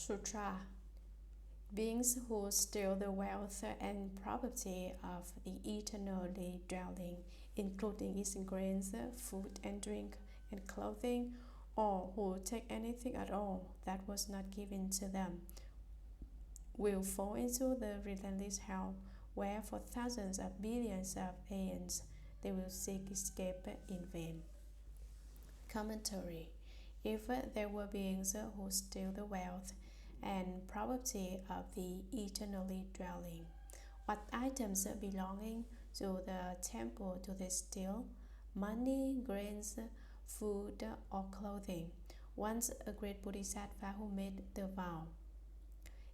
Sutra. Beings who steal the wealth and property of the eternally dwelling, including its grains, food and drink, and clothing, or who take anything at all that was not given to them, will fall into the relentless hell, where for thousands of billions of aeons they will seek escape in vain. Commentary. If there were beings who steal the wealth and property of the eternally dwelling, what items belonging to the temple do they steal? Money, grains, food, or clothing? Once a great Bodhisattva who made the vow,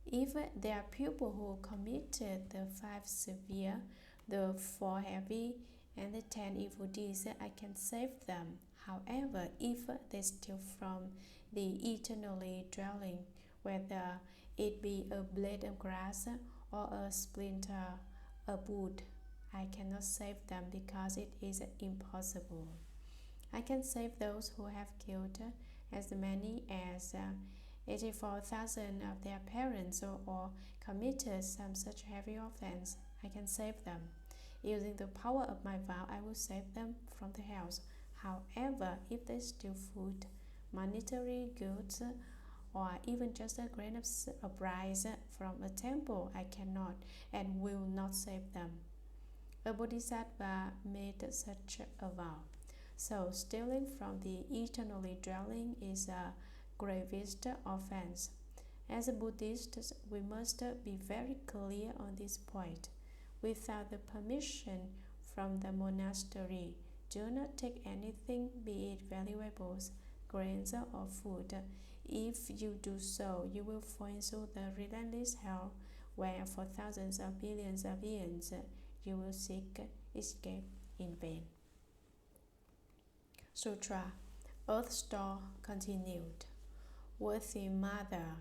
if there are people who committed the 5 severe, the 4 heavy, and the 10 evil deeds, I can save them. However, if they steal from the eternally dwelling, whether it be a blade of grass or a splinter, a wood, I cannot save them because it is impossible. I can save those who have killed as many as 84,000 of their parents or committed some such heavy offense. I can save them. Using the power of my vow, I will save them from the hells. However, if they steal food, monetary goods, or even just a grain of rice from a temple, I cannot and will not save them. A Bodhisattva made such a vow. So stealing from the eternally dwelling is a gravest offense. As Buddhists, we must be very clear on this point. Without the permission from the monastery, do not take anything, be it valuables, grains, or food. If you do so, you will fall into the relentless hell, where for thousands of billions of years you will seek escape in vain. Sutra. Earth Store continued. Worthy Mother,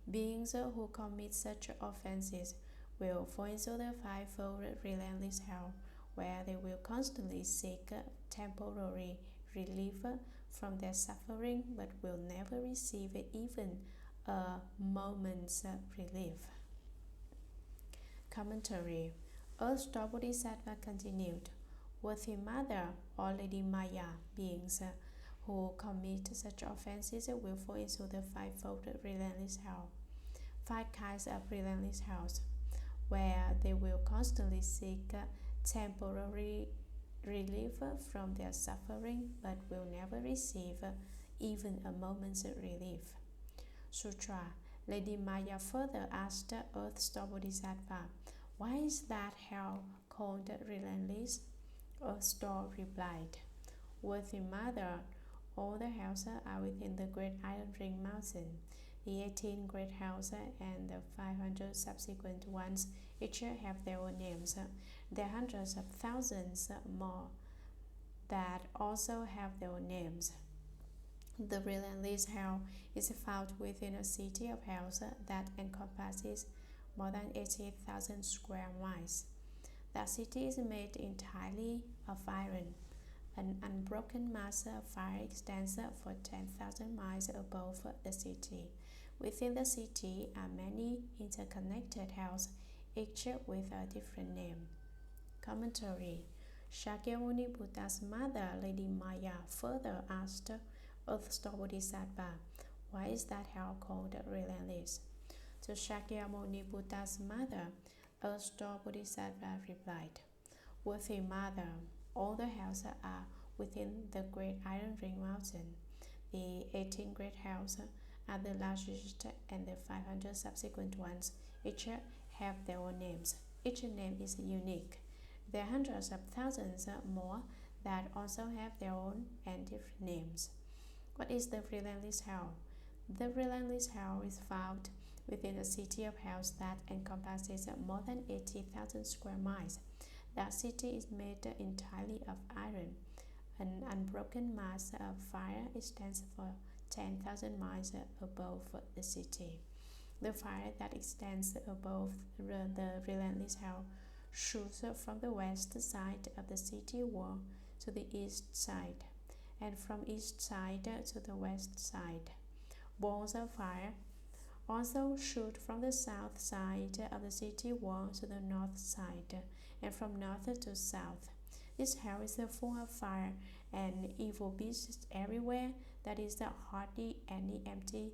beings who commit such offenses will fall into the 5-fold relentless hell, where they will constantly seek temporary relief from their suffering, but will never receive even a moment's relief. Commentary. Earth Store Bodhisattva continued. Worthy Mother or Lady Maya, beings who commit such offenses will fall into the 5-fold relentless hell. 5 kinds of relentless hells, where they will constantly seek temporary relief from their suffering, but will never receive even a moment's relief. Sutra. Lady Maya further asked Earth Store Bodhisattva, why is that hell called relentless? Earth Store replied, Worthy Mother, all the hells are within the Great Iron Ring Mountain. The 18 great hells and the 500 subsequent ones each have their own names. There are hundreds of thousands more that also have their own names. The relentless hell is found within a city of hells that encompasses more than 80,000 square miles. That city is made entirely of iron. An unbroken mass of fire extends for 10,000 miles above the city. Within the city are many interconnected hells, each with a different name. Commentary. Shakyamuni Buddha's mother, Lady Maya, further asked Earth Store Bodhisattva, why is that hell called relentless? To Shakyamuni Buddha's mother, Earth Store Bodhisattva replied, Worthy Mother, all the hells are within the Great Iron Ring Mountain. The 18 great hells are the largest, and the 500 subsequent ones each have their own names. Each name is unique. There are hundreds of thousands more that also have their own and different names. What is the relentless hell? The relentless hell is found within a city of hells that encompasses more than 80,000 square miles. That city is made entirely of iron. An unbroken mass of fire extends for 10,000 miles above the city. The fire that extends above the relentless hell shoots from the west side of the city wall to the east side, and from east side to the west side. Balls of fire also shoot from the south side of the city wall to the north side, and from north to south. This hell is full of fire and evil beasts everywhere. That is hardly any empty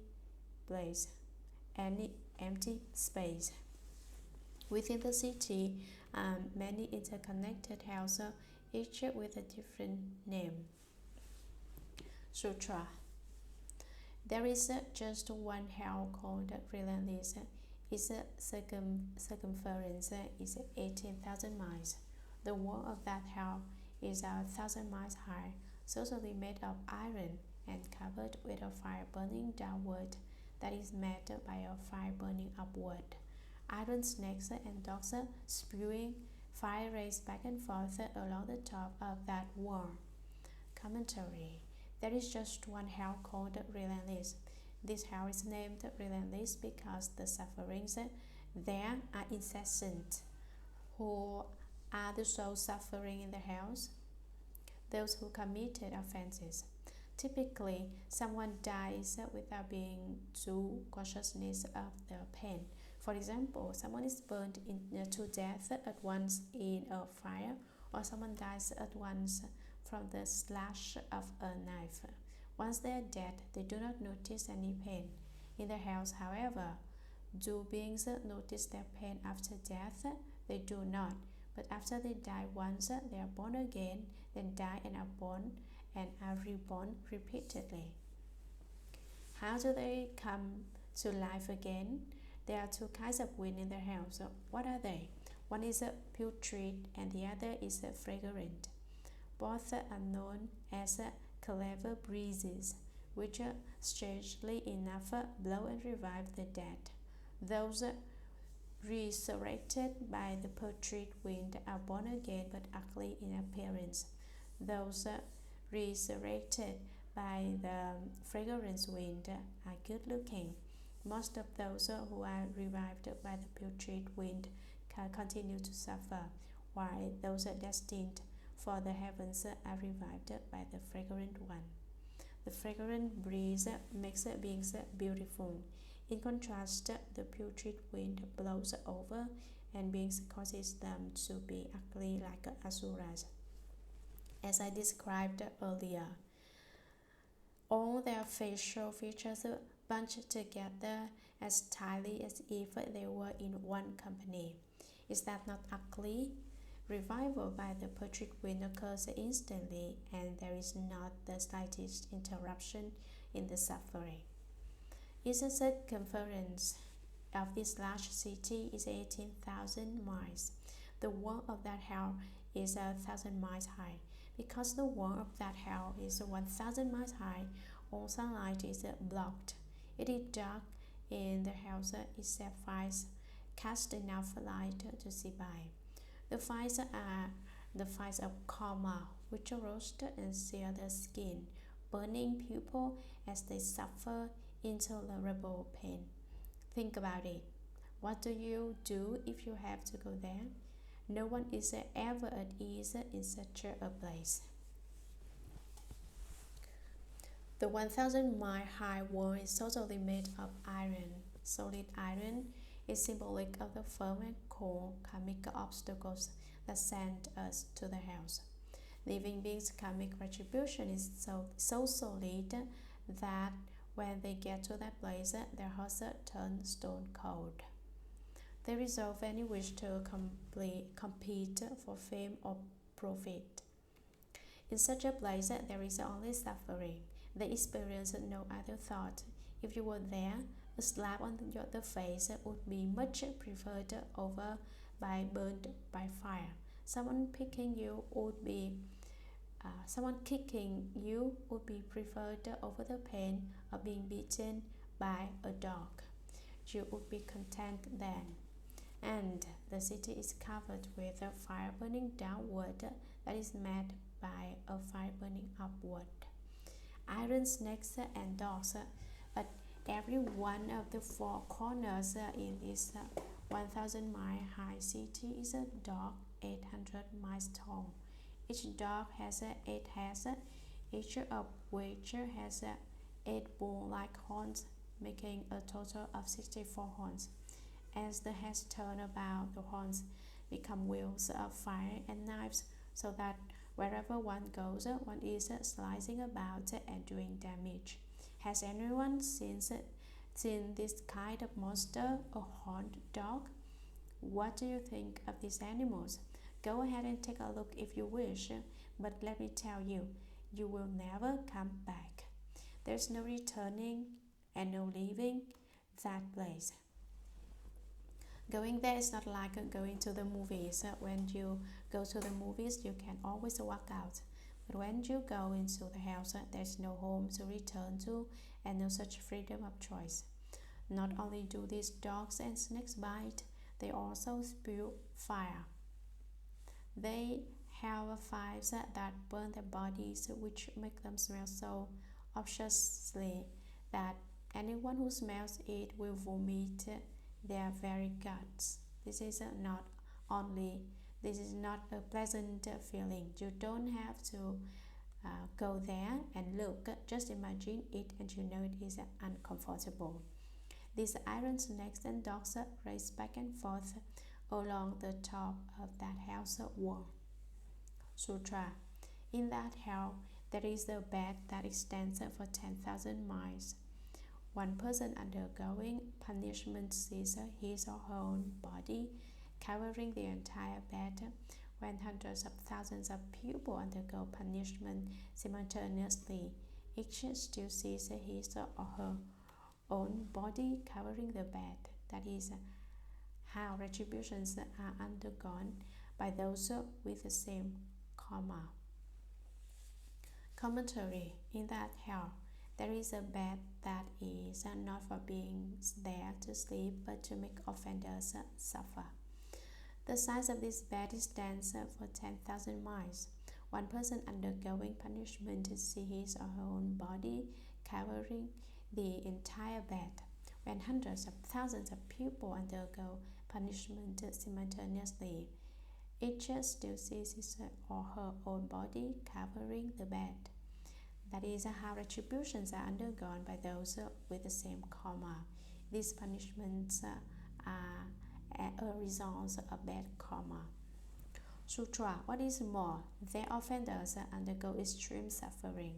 place, any empty space. Within the city, many interconnected hells, each with a different name. Sutra. There is just one hell called Relentless. Its circumference is 18,000 miles. The wall of that hell is 1,000 miles high, totally made of iron and covered with a fire burning downward that is met by a fire burning upward. Iron snakes and dogs spewing fire rays back and forth along the top of that wall. Commentary. There is just one hell called Relentless. This hell is named Relentless because the sufferings there are incessant. Who are the souls suffering in the hells? Those who committed offenses. Typically, someone dies without being too consciousness of the pain. For example, someone is burned to death at once in a fire, or someone dies at once from the slash of a knife. Once they are dead, they do not notice any pain. In the hells, however, do beings notice their pain after death? They do not. But after they die once, they are born again, then die and are born and are reborn repeatedly. How do they come to life again? There are two kinds of wind in the hells. What are they? One is putrid and the other is fragrant. Both are known as clever breezes, which strangely enough blow and revive the dead. Those resurrected by the putrid wind are born again but ugly in appearance. Those resurrected by the fragrance wind are good looking. Most of those who are revived by the putrid wind continue to suffer, while those destined for the heavens are revived by the fragrant one. The fragrant breeze makes beings beautiful. In contrast, the putrid wind blows over and beings causes them to be ugly like asuras. As I described earlier, all their facial features bunched together as tightly as if they were in one company. Is that not ugly? Revival by the putrid wind occurs instantly, and there is not the slightest interruption in the suffering. Its circumference of this large city is 18,000 miles. The wall of that hell is 1,000 miles high. Because the wall of that hell is 1,000 miles high, all sunlight is blocked. It is dark in the hells except fires cast enough light to see by. The fires are the fires of karma, which roast and sear the skin, burning people as they suffer intolerable pain. Think about it. What do you do if you have to go there? No one is ever at ease in such a place. The 1,000-mile high wall is totally made of iron. Solid iron is symbolic of the firm and cold karmic obstacles that send us to the hells. Living beings' karmic retribution is so solid that when they get to that place, their hearts turn stone cold. They resolve any wish to compete for fame or profit. In such a place, there is only suffering. They experience no other thought. If you were there, a slap on the face would be much preferred over by burned by fire. Someone kicking you would be preferred over the pain of being beaten by a dog. You would be content then. And the city is covered with a fire burning downward that is met by a fire burning upward. Iron snakes and dogs at every one of the four corners in this 1,000-mile high city is a dog 800 miles tall. Each dog has 8 heads, each of which has 8 bull-like horns making a total of 64 horns. As the heads turn about, the horns become wheels of fire and knives, so that wherever one goes, one is slicing about and doing damage. Has anyone seen this kind of monster, a horned dog? What do you think of these animals? Go ahead and take a look if you wish, but let me tell you, you will never come back. There's no returning and no leaving that place. Going there is not like going to the movies. When you go to the movies, you can always walk out. But when you go into the house, there's no home to return to and no such freedom of choice. Not only do these dogs and snakes bite, they also spew fire. They have fires that burn their bodies, which make them smell so obnoxiously that anyone who smells it will vomit their very guts. This is not a pleasant feeling. You don't have to go there and look. Just imagine it and you know it is uncomfortable. These iron snakes and dogs race back and forth along the top of that house wall. Sutra. In that hell, there is a bed that extends for 10,000 miles. One person undergoing punishment sees his or her own body covering the entire bed. When hundreds of thousands of people undergo punishment simultaneously, each still sees his or her own body covering the bed. That is how retributions are undergone by those with the same karma. Commentary. In that hell, there is a bed that is not for beings there to sleep but to make offenders suffer. The size of this bed stands for 10,000 miles. One person undergoing punishment sees his or her own body covering the entire bed. When hundreds of thousands of people undergo punishment simultaneously, each still sees his or her own body covering the bed. That is how retributions are undergone by those with the same karma. These punishments are a result of bad karma. Sutra. What is more, their offenders undergo extreme suffering.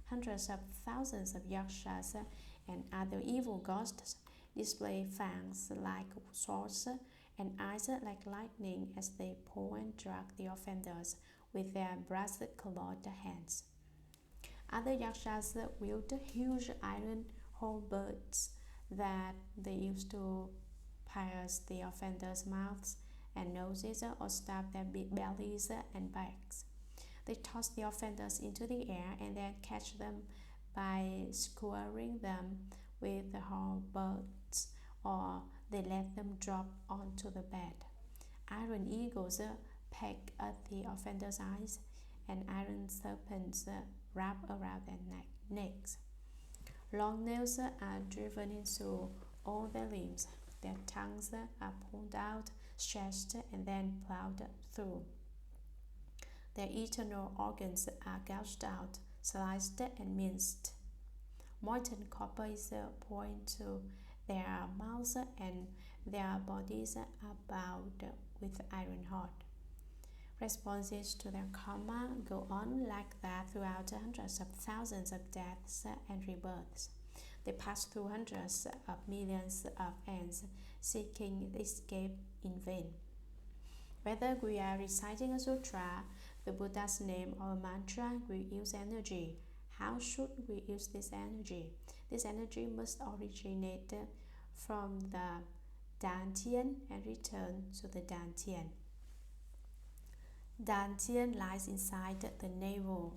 Hundreds of thousands of yakshas and other evil ghosts display fangs like swords and eyes like lightning as they pull and drag the offenders with their brass-clawed hands. Other yakshas wield huge iron halberds that they use to pierce the offenders' mouths and noses or stab their bellies and backs. They toss the offenders into the air and then catch them by skewering them with the halberds, or they let them drop onto the bed. Iron eagles peck at the offenders' eyes, and iron serpents wrap around their necks. Long nails are driven into all their limbs. Their tongues are pulled out, stretched, and then plowed through. Their internal organs are gouged out, sliced, and minced. Molten copper is poured into their mouths, and their bodies are bowed with iron hot. Responses to their karma go on like that throughout hundreds of thousands of deaths and rebirths. They pass through hundreds of millions of ends seeking escape in vain. Whether we are reciting a sutra, the Buddha's name, or a mantra, we use energy. How should we use this energy? This energy must originate from the Dantian and return to the Dantian. Dantian lies inside the navel.